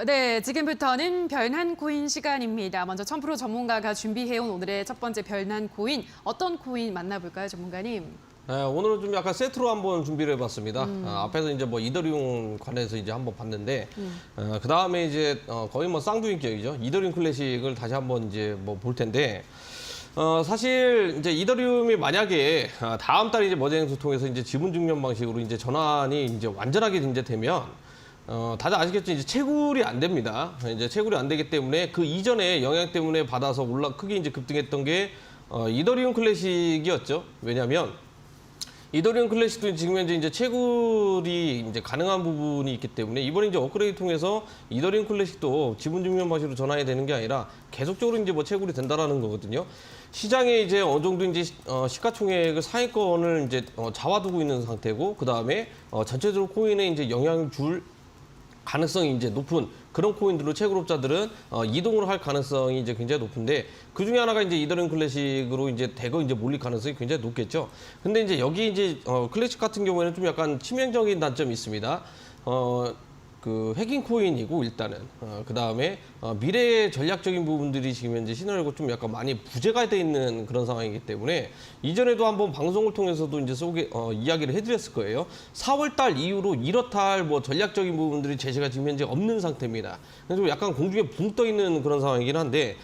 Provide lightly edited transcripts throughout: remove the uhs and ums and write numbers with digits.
네, 지금부터는 별난 코인 시간입니다. 먼저 1000% 전문가가 준비해온 오늘의 첫 번째 별난 코인, 어떤 코인 만나볼까요, 전문가님? 네, 오늘은 좀 약간 세트로 한번 준비를 해봤습니다. 앞에서 이제 뭐 이더리움 관해서 이제 한번 봤는데, 그 다음에 이제 거의 뭐 쌍둥이격이죠. 이더리움 클래식을 다시 한번 이제 뭐 볼 텐데, 사실 이제 이더리움이 만약에 다음 달 이제 머지행수 통해서 이제 지분 증명 방식으로 이제 전환이 이제 완전하게 이제 되면, 다들 아시겠죠? 이제 채굴이 안 됩니다. 이제 채굴이 안 되기 때문에 그 이전에 영향 때문에 받아서 크게 이제 급등했던 게 이더리움 클래식이었죠. 왜냐하면 이더리움 클래식도 지금 현재 이제 채굴이 이제 가능한 부분이 있기 때문에 이번에 이제 업그레이드 통해서 이더리움 클래식도 지분 증명 방식으로 전환이 되는 게 아니라 계속적으로 이제 뭐 채굴이 된다라는 거거든요. 시장에 이제 어느 정도 이제 시가총액을 상위권을 이제 잡아두고 있는 상태고, 그 다음에 전체적으로 코인에 이제 영향을 줄 가능성이 이제 높은 그런 코인들로 채굴업자들은 이동을 할 가능성이 이제 굉장히 높은데, 그 중에 하나가 이제 이더리움 클래식으로 이제 대거 이제 몰릴 가능성이 굉장히 높겠죠. 근데 이제 여기 이제 클래식 같은 경우에는 좀 약간 치명적인 단점이 있습니다. 그 해킹 코인이고 일단은 그 다음에 미래의 전략적인 부분들이 지금 현재 신화력고 좀 약간 많이 부재가 돼 있는 그런 상황이기 때문에 이전에도 한번 방송을 통해서도 이제 이야기를 해드렸을 거예요. 4월달 이후로 이렇다 할 뭐 전략적인 부분들이 제시가 지금 현재 없는 상태입니다. 그래서 약간 공중에 붕 떠 있는 그런 상황이긴 한데.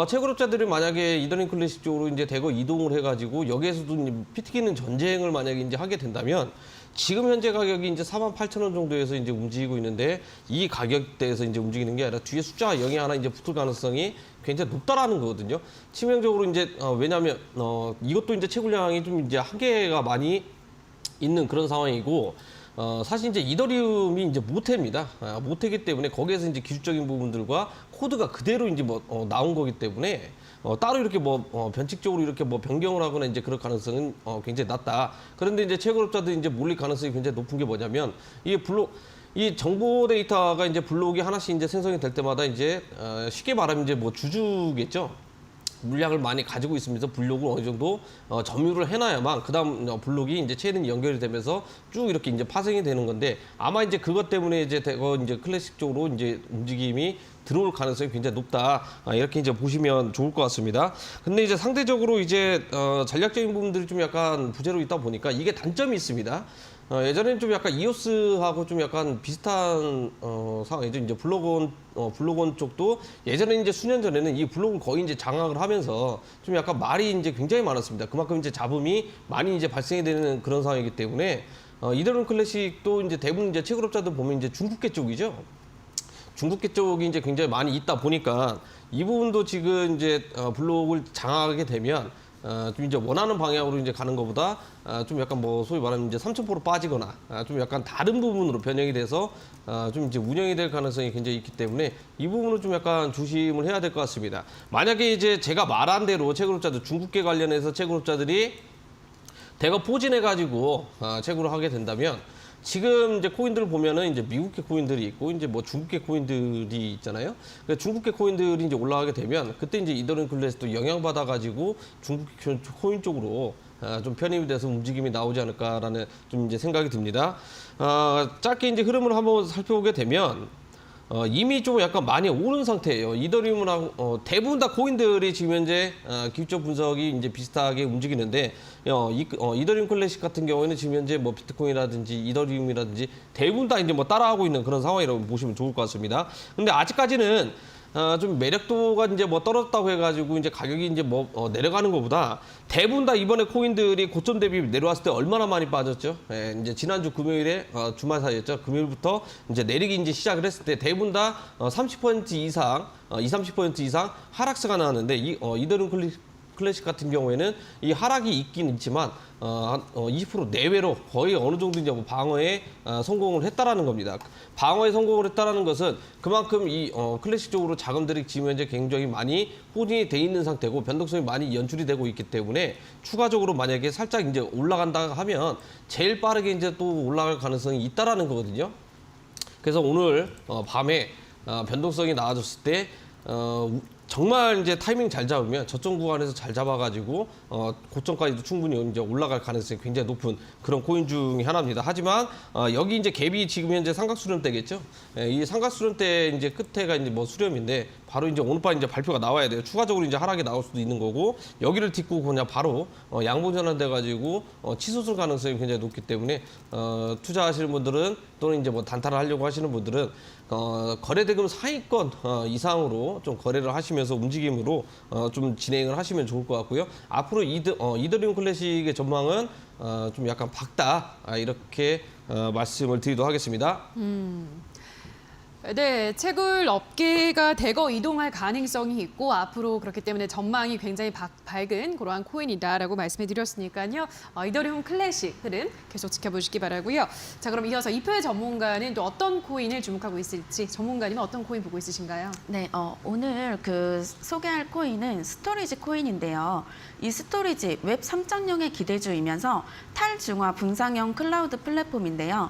채굴업자들이 만약에 이더리움 클래식 쪽으로 이제 대거 이동을 해가지고 여기에서도 피 튀기는 전쟁을 만약에 이제 하게 된다면 지금 현재 가격이 이제 48,000원 정도에서 이제 움직이고 있는데, 이 가격대에서 이제 움직이는 게 아니라 뒤에 숫자가 0이 하나 이제 붙을 가능성이 굉장히 높다라는 거거든요. 치명적으로 이제 왜냐하면 이것도 이제 채굴량이 좀 이제 한계가 많이 있는 그런 상황이고. 사실 이제 이더리움이 이제 모태입니다. 모태이기 때문에 거기에서 이제 기술적인 부분들과 코드가 그대로 이제 뭐 나온 거기 때문에 따로 이렇게 뭐 변칙적으로 이렇게 뭐 변경을 하거나 이제 그럴 가능성은 굉장히 낮다. 그런데 이제 채굴업자들이 이제 몰릴 가능성이 굉장히 높은 게 뭐냐면, 이 정보 데이터가 이제 블록이 하나씩 이제 생성이 될 때마다 이제 쉽게 말하면 이제 뭐 주주겠죠. 물량을 많이 가지고 있으면서 블록을 어느 정도 점유를 해놔야만 그다음 블록이 이제 체인이 연결이 되면서 쭉 이렇게 이제 파생이 되는 건데, 아마 이제 그것 때문에 이제 대거 이제 클래식 쪽으로 이제 움직임이 들어올 가능성이 굉장히 높다. 이렇게 이제 보시면 좋을 것 같습니다. 근데 이제 상대적으로 이제 전략적인 부분들이 좀 약간 부재로 있다 보니까 이게 단점이 있습니다. 예전에는 좀 약간 이오스하고 좀 약간 비슷한 상황이죠. 이제 블록원 쪽도 예전에 이제 수년 전에는 이 블록을 거의 이제 장악을 하면서 좀 약간 말이 이제 굉장히 많았습니다. 그만큼 이제 잡음이 많이 이제 발생이 되는 그런 상황이기 때문에 이더리움 클래식도 이제 대부분 이제 채굴업자들 보면 이제 중국계 쪽이죠. 중국계 쪽이 이제 굉장히 많이 있다 보니까 이 부분도 지금 이제 블록을 장악하게 되면 좀 이제 원하는 방향으로 이제 가는 것보다 좀 약간 뭐 소위 말하면 이제 3000% 빠지거나 좀 약간 다른 부분으로 변형이 돼서 좀 이제 운영이 될 가능성이 굉장히 있기 때문에 이 부분은 좀 약간 조심을 해야 될 것 같습니다. 만약에 이제 제가 말한 대로 채굴업자들, 중국계 관련해서 채굴업자들이 대거 포진해가지고 채굴을 하게 된다면, 지금 이제 코인들을 보면은 이제 미국계 코인들이 있고 이제 뭐 중국계 코인들이 있잖아요. 그러니까 중국계 코인들이 이제 올라가게 되면 그때 이제 이더리움 클래식도 영향받아 가지고 중국계 코인 쪽으로 좀 편입이 돼서 움직임이 나오지 않을까라는 좀 이제 생각이 듭니다. 짧게 이제 흐름을 한번 살펴보게 되면 이미 좀 약간 많이 오른 상태예요. 이더리움이랑 대부분 다 코인들이 지금 현재 기술적 분석이 이제 비슷하게 움직이는데, 이더리움 클래식 같은 경우에는 지금 현재 뭐 비트코인이라든지 이더리움이라든지 대부분 다 이제 뭐 따라하고 있는 그런 상황이라고 보시면 좋을 것 같습니다. 근데 아직까지는 좀 매력도가 이제 뭐 떨어졌다고 해가지고 이제 가격이 이제 뭐 내려가는 것보다 대부분 다 이번에 코인들이 고점 대비 내려왔을 때 얼마나 많이 빠졌죠? 이제 지난주 금요일에 주말 사이였죠. 금요일부터 이제 내리기 이제 시작을 했을 때 대부분 다 30% 이상, 30% 이상 하락세가 나왔는데, 이더리움 클래식 같은 경우에는 이 하락이 있긴 있지만 20% 내외로 거의 어느 정도 이제 뭐 방어에 성공을 했다라는 겁니다. 방어에 성공을 했다라는 것은 그만큼 이 클래식 쪽으로 자금들이 지금 현재 굉장히 많이 포진이 돼 있는 상태고 변동성이 많이 연출이 되고 있기 때문에 추가적으로 만약에 살짝 이제 올라간다 하면 제일 빠르게 이제 또 올라갈 가능성이 있다라는 거거든요. 그래서 오늘 밤에 변동성이 나아졌을 때 정말 이제 타이밍 잘 잡으면 저점 구간에서 잘 잡아가지고 고점까지도 충분히 이제 올라갈 가능성이 굉장히 높은 그런 코인 중에 하나입니다. 하지만 여기 이제 갭이 지금 현재 삼각수렴대겠죠. 예, 이 삼각수렴대 이제 끝에가 이제 뭐 수렴인데 바로 이제 오늘 밤 이제 발표가 나와야 돼요. 추가적으로 이제 하락이 나올 수도 있는 거고 여기를 딛고 그냥 바로 양봉 전환돼 가지고 치솟을 가능성이 굉장히 높기 때문에 투자하시는 분들은 또는 이제 뭐 단타를 하려고 하시는 분들은 거래대금 상위권 이상으로 좀 거래를 하시면서 움직임으로 좀 진행을 하시면 좋을 것 같고요. 앞으로 이더리움 클래식의 전망은 좀 약간 밝다 이렇게 말씀을 드리도록 하겠습니다. 네, 채굴 업계가 대거 이동할 가능성이 있고 앞으로 그렇기 때문에 전망이 굉장히 밝은 그러한 코인이다라고 말씀해 드렸으니까요. 이더리움 클래식 흐름 계속 지켜보시기 바라고요. 자, 그럼 이어서 이표의 전문가는 또 어떤 코인을 주목하고 있을지 전문가님은 어떤 코인 보고 있으신가요? 네, 오늘 소개할 코인은 스토리지 코인인데요. 이 스토리지 웹 3.0의 기대주이면서 탈중화 분산형 클라우드 플랫폼인데요.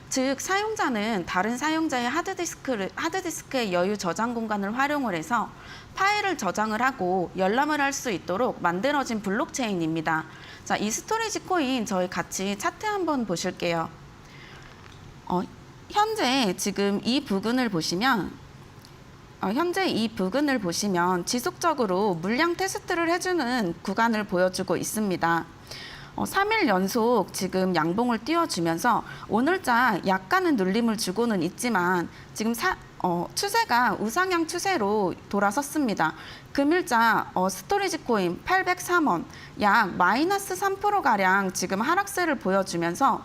즉 사용자는 다른 사용자의 하드디스크의 여유 저장 공간을 활용을 해서 파일을 저장을 하고 열람을 할 수 있도록 만들어진 블록체인입니다. 자, 이 스토리지 코인 저희 같이 차트 한번 보실게요. 현재 지금 이 부근을 보시면 지속적으로 물량 테스트를 해주는 구간을 보여주고 있습니다. 3일 연속 지금 양봉을 띄워주면서 오늘자 약간은 눌림을 주고는 있지만 지금 추세가 우상향 추세로 돌아섰습니다. 금일자 스토리지 코인 803원, 약 마이너스 3%가량 지금 하락세를 보여주면서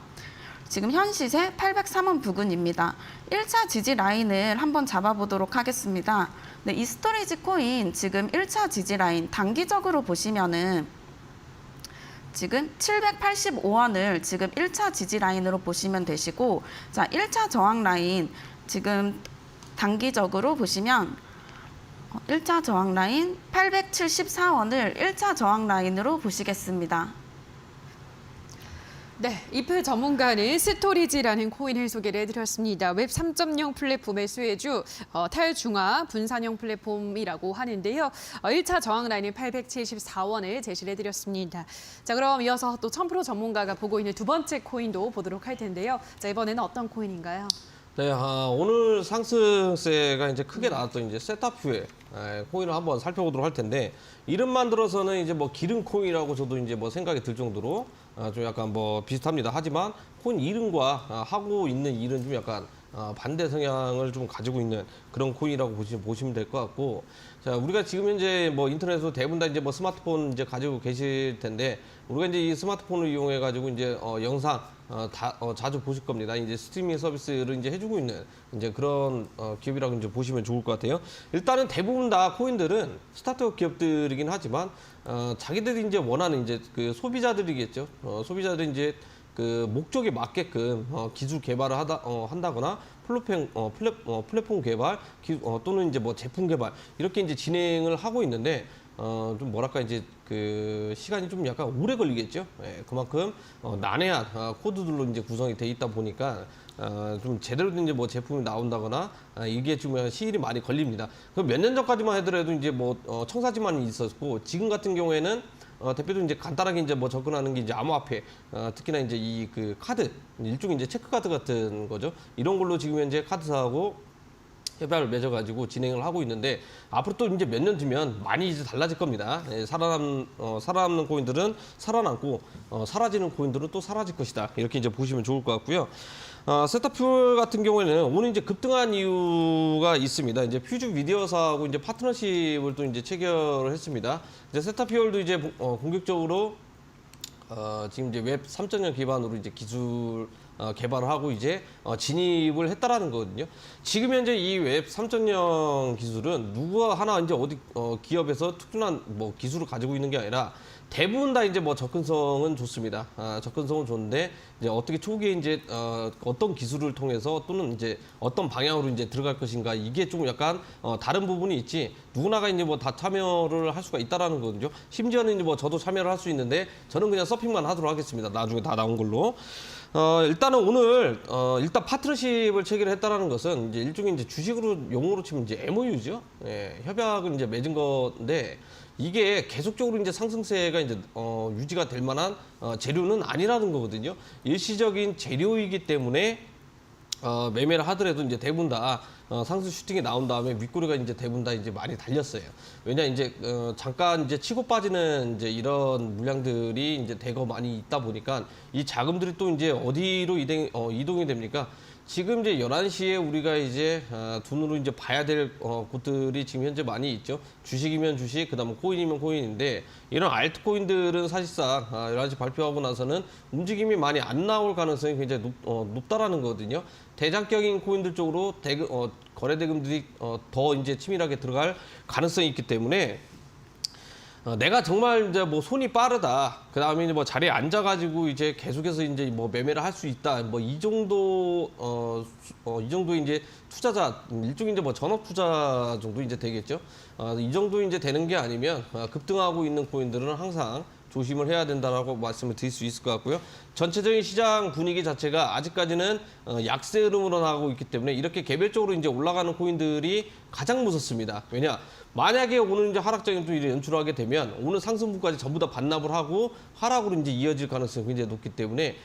지금 현 시세 803원 부근입니다. 1차 지지 라인을 한번 잡아보도록 하겠습니다. 네, 이 스토리지 코인 지금 1차 지지 라인 단기적으로 보시면은 지금 785원을 지금 1차 지지 라인으로 보시면 되시고, 자, 1차 저항 라인 지금 단기적으로 보시면 1차 저항 라인 874원을 1차 저항 라인으로 보시겠습니다. 네, 이표 전문가는 스토리지라는 코인을 소개를 해드렸습니다. 웹 3.0 플랫폼의 수혜주 탈중화 분산형 플랫폼이라고 하는데요. 1차 저항 라인은 874원을 제시를 해드렸습니다. 자, 그럼 이어서 또 1000% 전문가가 보고 있는 두 번째 코인도 보도록 할 텐데요. 자, 이번에는 어떤 코인인가요? 네, 오늘 상승세가 이제 크게 나왔던 이제 세타퓨의 코인을 한번 살펴보도록 할 텐데 이름만 들어서는 이제 뭐 기름 코인이라고 저도 이제 뭐 생각이 들 정도로 좀 약간 뭐 비슷합니다. 하지만 코인 이름과 하고 있는 일은 좀 약간 반대 성향을 좀 가지고 있는 그런 코인이라고 보시면 될 것 같고, 자, 우리가 지금 현재 뭐 인터넷으로 대부분 다 이제 뭐 스마트폰 이제 가지고 계실 텐데 우리가 이제 이 스마트폰을 이용해 가지고 이제 영상 자주 보실 겁니다. 이제 스트리밍 서비스를 이제 해주고 있는 이제 그런 기업이라고 이제 보시면 좋을 것 같아요. 일단은 대부분 다 코인들은 스타트업 기업들이긴 하지만 자기들이 이제 원하는 이제 그 소비자들이겠죠. 소비자들이 이제 그 목적에 맞게끔 기술 개발을 한다거나 플랫폼 개발 또는 이제 뭐 제품 개발 이렇게 이제 진행을 하고 있는데 좀 뭐랄까 이제 그 시간이 좀 약간 오래 걸리겠죠. 예, 그만큼 난해한 코드들로 이제 구성이 돼 있다 보니까 좀 제대로 된 이제 뭐 제품이 나온다거나 이게 좀 시일이 많이 걸립니다. 그 몇 년 전까지만 하더라도 이제 뭐 청사지만 있었고 지금 같은 경우에는 대표도 이제 간단하게 이제 뭐 접근하는 게 이제 암호화폐, 특히나 이제 이 그 카드 일종의 이제 체크카드 같은 거죠. 이런 걸로 지금 현재 카드사하고 협약을 맺어가지고 진행을 하고 있는데 앞으로 또 이제 몇 년 뒤면 많이 이제 달라질 겁니다. 예, 살아남는 코인들은 살아남고 사라지는 코인들은 또 사라질 것이다. 이렇게 이제 보시면 좋을 것 같고요. 세타퓨 같은 경우에는 오늘 이제 급등한 이유가 있습니다. 이제 퓨즈 미디어사하고 이제 파트너십을 또 이제 체결을 했습니다. 이제 세타퓨얼도 이제 공격적으로 지금 이제 웹 3.0 기반으로 이제 기술 개발을 하고 이제 진입을 했다라는 거거든요. 지금 현재 이 웹 3.0 기술은 누가 하나 이제 어디 기업에서 특별한 뭐 기술을 가지고 있는 게 아니라 대부분 다 이제 뭐 접근성은 좋습니다. 접근성은 좋은데 이제 어떻게 초기에 이제 어떤 기술을 통해서 또는 이제 어떤 방향으로 이제 들어갈 것인가 이게 좀 약간 다른 부분이 있지 누구나가 이제 뭐 다 참여를 할 수가 있다라는 거거든요. 심지어는 이제 뭐 저도 참여를 할 수 있는데 저는 그냥 서핑만 하도록 하겠습니다. 나중에 다 나온 걸로. 일단은 오늘 일단 파트너십을 체결했다라는 것은 이제 일종의 이제 주식으로 용어로 치면 이제 MOU죠. 예, 협약을 이제 맺은 건데 이게 계속적으로 이제 상승세가 이제 유지가 될 만한 재료는 아니라는 거거든요. 일시적인 재료이기 때문에 매매를 하더라도 이제 대부분 다 상승 슈팅이 나온 다음에 윗꼬리가 이제 대부분 다 이제 많이 달렸어요. 왜냐 이제 잠깐 이제 치고 빠지는 이제 이런 물량들이 이제 대거 많이 있다 보니까 이 자금들이 또 이제 어디로 이동이 됩니까? 지금 이제 11시에 우리가 이제 눈으로 이제 봐야 될 곳들이 지금 현재 많이 있죠. 주식이면 주식, 그다음에 코인이면 코인인데 이런 알트코인들은 사실상 11시 발표하고 나서는 움직임이 많이 안 나올 가능성이 굉장히 높다라는 거거든요. 대장격인 코인들 쪽으로 거래 대금들이 더 이제 치밀하게 들어갈 가능성이 있기 때문에 내가 정말 이제 뭐 손이 빠르다. 그 다음에 이제 뭐 자리에 앉아가지고 이제 계속해서 이제 뭐 매매를 할 수 있다. 뭐 이 정도 이 정도 이제 투자자 일종의 이제 뭐 전업 투자 정도 이제 되겠죠. 이 정도 이제 되는 게 아니면 급등하고 있는 코인들은 항상 조심을 해야 된다라고 말씀을 드릴 수 있을 것 같고요. 전체적인 시장 분위기 자체가 아직까지는 약세 흐름으로 나가고 있기 때문에 이렇게 개별적으로 이제 올라가는 코인들이 가장 무섭습니다. 왜냐? 만약에 오늘 이제 하락장이 또 연출하게 되면 오늘 상승분까지 전부 다 반납을 하고 하락으로 이제 이어질 가능성이 굉장히 높기 때문에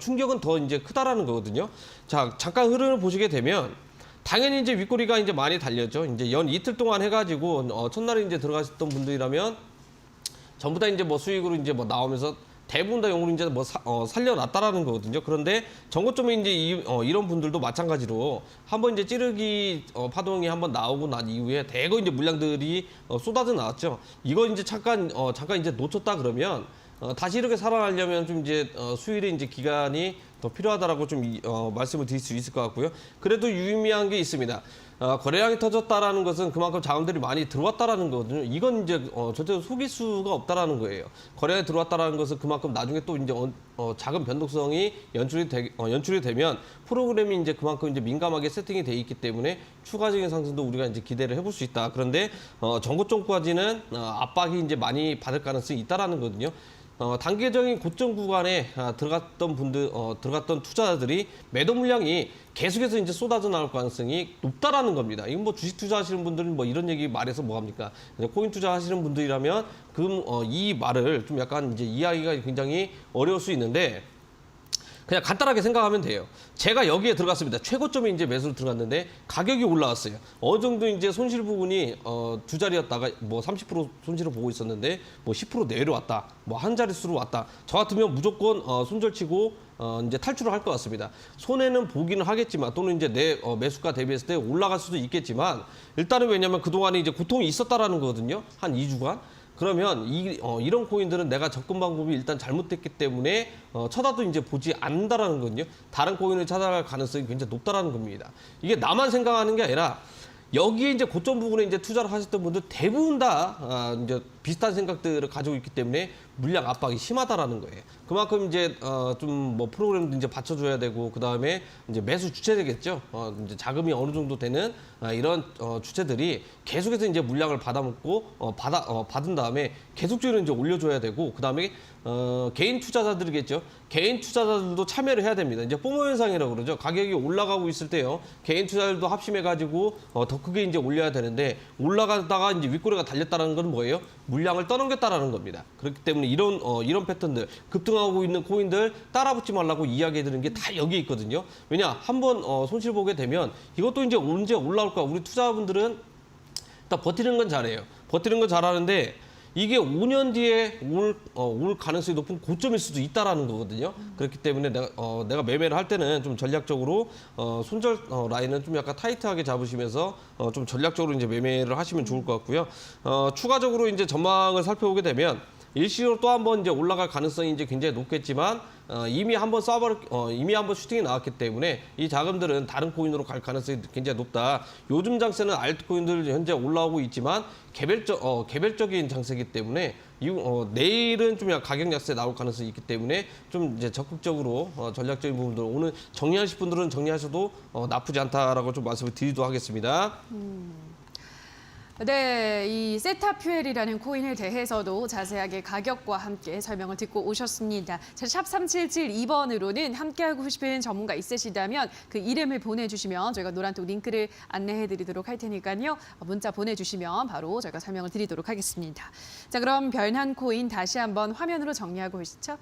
충격은 더 이제 크다라는 거거든요. 자, 잠깐 흐름을 보시게 되면 당연히 이제 윗꼬리가 이제 많이 달렸죠. 이제 연 이틀 동안 해가지고 첫날에 이제 들어가셨던 분들이라면 전부 다 이제 뭐 수익으로 이제 뭐 나오면서 대부분 다 용으로 이제 뭐 살려놨다라는 거거든요. 그런데 전고점에 이제 이런 분들도 마찬가지로 한번 이제 찌르기 파동이 한번 나오고 난 이후에 대거 이제 물량들이 쏟아져 나왔죠. 이거 이제 잠깐 이제 놓쳤다 그러면 다시 이렇게 살아나려면 좀 이제 수일의 이제 기간이 더 필요하다라고 좀 말씀을 드릴 수 있을 것 같고요. 그래도 유의미한 게 있습니다. 거래량이 터졌다라는 것은 그만큼 자금들이 많이 들어왔다라는 거거든요. 이건 이제 절대로 속일 수가 없다라는 거예요. 거래량이 들어왔다라는 것은 그만큼 나중에 또 이제 자금 변동성이 연출이 되면 프로그램이 이제 그만큼 이제 민감하게 세팅이 돼 있기 때문에 추가적인 상승도 우리가 이제 기대를 해볼 수 있다. 그런데 전고점까지는 압박이 이제 많이 받을 가능성이 있다라는 거거든요. 단계적인 고점 구간에 들어갔던 투자자들이 매도 물량이 계속해서 이제 쏟아져 나올 가능성이 높다라는 겁니다. 이건 뭐 주식 투자하시는 분들은 뭐 이런 얘기 말해서 뭐 합니까? 코인 투자하시는 분들이라면 이 말을 좀 약간 이제 이해하기가 굉장히 어려울 수 있는데 그냥 간단하게 생각하면 돼요. 제가 여기에 들어갔습니다. 최고점에 이제 매수로 들어갔는데 가격이 올라왔어요. 어느 정도 이제 손실 부분이 두 자리였다가 뭐 30% 손실을 보고 있었는데 뭐 10% 내려왔다. 뭐 한 자릿수로 왔다. 저 같으면 무조건 손절치고 이제 탈출을 할 것 같습니다. 손해는 보기는 하겠지만 또는 이제 내 매수가 대비했을 때 올라갈 수도 있겠지만 일단은 왜냐면 그동안에 이제 고통이 있었다라는 거거든요. 한 2주간. 그러면 이런 코인들은 내가 접근 방법이 일단 잘못됐기 때문에 쳐다도 이제 보지 않는다라는 거거든요. 다른 코인을 찾아갈 가능성이 굉장히 높다라는 겁니다. 이게 나만 생각하는 게 아니라 여기에 이제 고점 부분에 이제 투자를 하셨던 분들 대부분 다 이제 비슷한 생각들을 가지고 있기 때문에 물량 압박이 심하다라는 거예요. 그만큼 이제 좀 뭐 프로그램도 이제 받쳐줘야 되고 그 다음에 이제 매수 주체되겠죠. 이제 자금이 어느 정도 되는 이런 주체들이 계속해서 이제 물량을 받아먹고 받은 다음에 계속적으로 이제 올려줘야 되고 그 다음에 개인 투자자들이겠죠. 개인 투자자들도 참여를 해야 됩니다. 이제 포모 현상이라고 그러죠. 가격이 올라가고 있을 때요. 개인 투자자들도 합심해가지고 더 크게 이제 올려야 되는데 올라가다가 이제 윗꼬리가 달렸다는 건 뭐예요? 물량을 떠넘겼다라는 겁니다. 그렇기 때문에 이런 패턴들 급등하고 있는 코인들 따라붙지 말라고 이야기해드리는 게 다 여기에 있거든요. 왜냐 한번 손실 보게 되면 이것도 이제 언제 올라올까 우리 투자분들은 다 버티는 건 잘해요. 버티는 건 잘하는데 이게 5년 뒤에 올 가능성이 높은 고점일 수도 있다라는 거거든요. 그렇기 때문에 내가 매매를 할 때는 좀 전략적으로 손절 라인은 좀 약간 타이트하게 잡으시면서 좀 전략적으로 이제 매매를 하시면 좋을 것 같고요. 추가적으로 이제 전망을 살펴보게 되면 일시적으로 또 한번 이제 올라갈 가능성이 이제 굉장히 높겠지만 이미 한번 슈팅이 나왔기 때문에 이 자금들은 다른 코인으로 갈 가능성이 굉장히 높다. 요즘 장세는 알트코인들 현재 올라오고 있지만 개별적인 장세이기 때문에 내일은 좀 가격 약세 나올 가능성이 있기 때문에 좀 이제 적극적으로 전략적인 부분들 오늘 정리하실 분들은 정리하셔도 나쁘지 않다라고 좀 말씀을 드리도록 하겠습니다. 네, 이 세타퓨엘이라는 코인에 대해서도 자세하게 가격과 함께 설명을 듣고 오셨습니다. 샵 3772번으로는 함께하고 싶은 전문가 있으시다면 그 이름을 보내주시면 저희가 노란톡 링크를 안내해드리도록 할 테니까요. 문자 보내주시면 바로 저희가 설명을 드리도록 하겠습니다. 자, 그럼 별난 코인 다시 한번 화면으로 정리하고 오시죠.